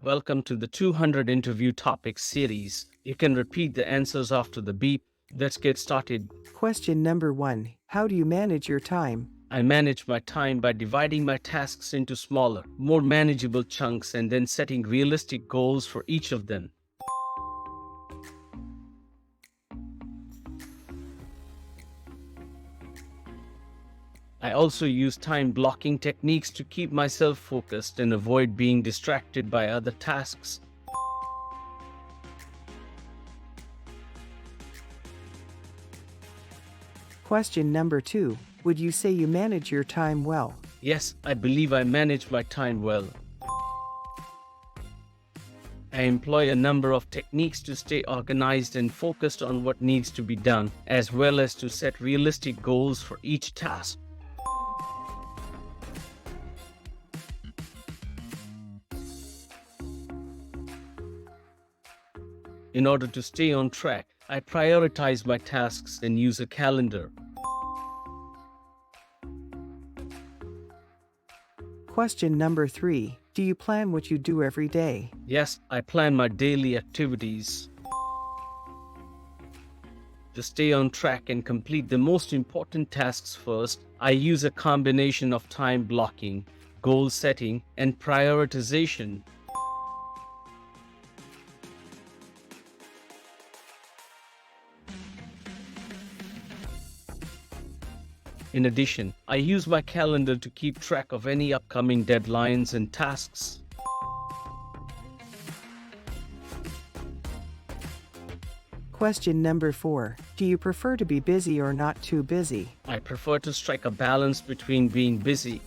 Welcome to the 200 interview topics series. You can repeat the answers after the beep. Let's get started. Question number 1. How do you manage your time? I manage my time by dividing my tasks into smaller, more manageable chunks and then setting realistic goals for each of them. I also use time blocking techniques to keep myself focused and avoid being distracted by other tasks. Question number 2. Would you say you manage your time well? Yes, I believe I manage my time well. I employ a number of techniques to stay organized and focused on what needs to be done, as well as to set realistic goals for each task. In order to stay on track, I prioritize my tasks and use a calendar. Question number 3. Do you plan what you do every day? Yes, I plan my daily activities. To stay on track and complete the most important tasks first, I use a combination of time blocking, goal setting, and prioritization. In addition, I use my calendar to keep track of any upcoming deadlines and tasks. Question number 4. Do you prefer to be busy or not too busy? I prefer to strike a balance between being busy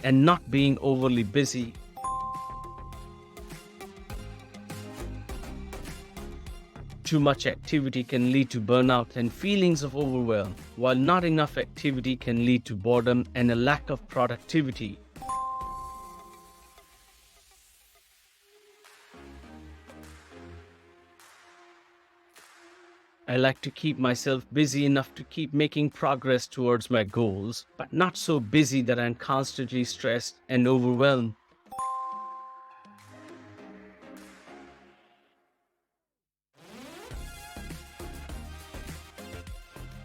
and not being overly busy. Too much activity can lead to burnout and feelings of overwhelm, while not enough activity can lead to boredom and a lack of productivity. I like to keep myself busy enough to keep making progress towards my goals, but not so busy that I'm constantly stressed and overwhelmed.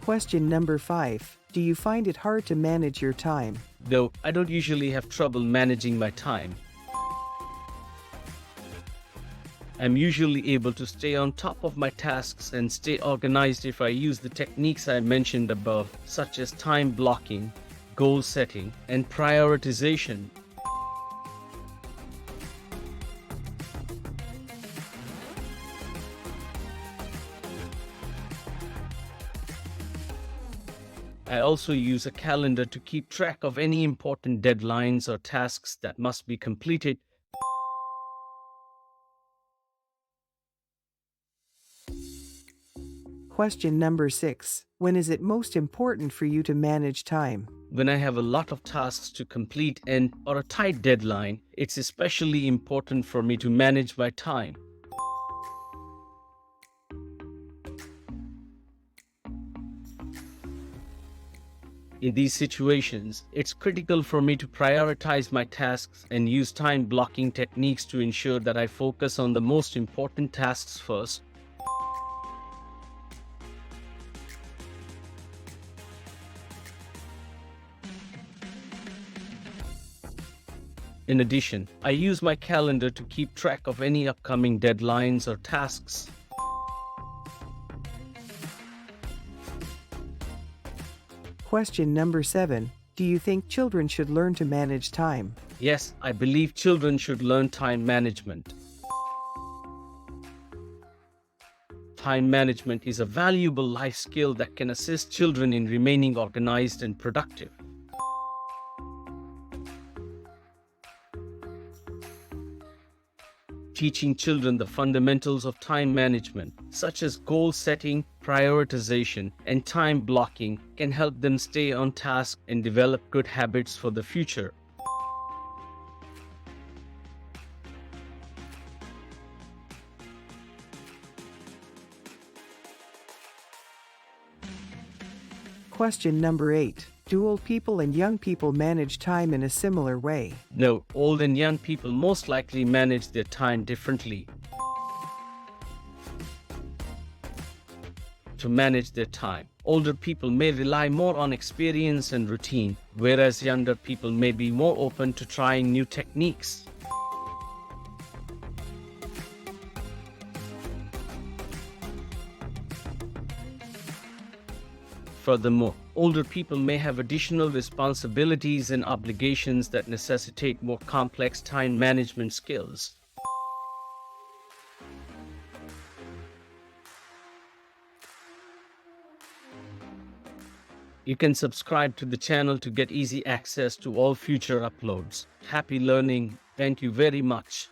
Question number 5. Do you find it hard to manage your time? Though I don't usually have trouble managing my time. I'm usually able to stay on top of my tasks and stay organized if I use the techniques I mentioned above, such as time blocking, goal setting, and prioritization. I also use a calendar to keep track of any important deadlines or tasks that must be completed. Question number 6. When is it most important for you to manage time? When I have a lot of tasks to complete or a tight deadline, it's especially important for me to manage my time. In these situations, it's critical for me to prioritize my tasks and use time blocking techniques to ensure that I focus on the most important tasks first. In addition, I use my calendar to keep track of any upcoming deadlines or tasks. Question number 7. Do you think children should learn to manage time? Yes, I believe children should learn time management. Time management is a valuable life skill that can assist children in remaining organized and productive. Teaching children the fundamentals of time management, such as goal setting, prioritization, and time blocking, can help them stay on task and develop good habits for the future. Question number 8. Do old people and young people manage time in a similar way? No, old and young people most likely manage their time differently. To manage their time, older people may rely more on experience and routine, whereas younger people may be more open to trying new techniques. Furthermore, older people may have additional responsibilities and obligations that necessitate more complex time management skills. You can subscribe to the channel to get easy access to all future uploads. Happy learning. Thank you very much.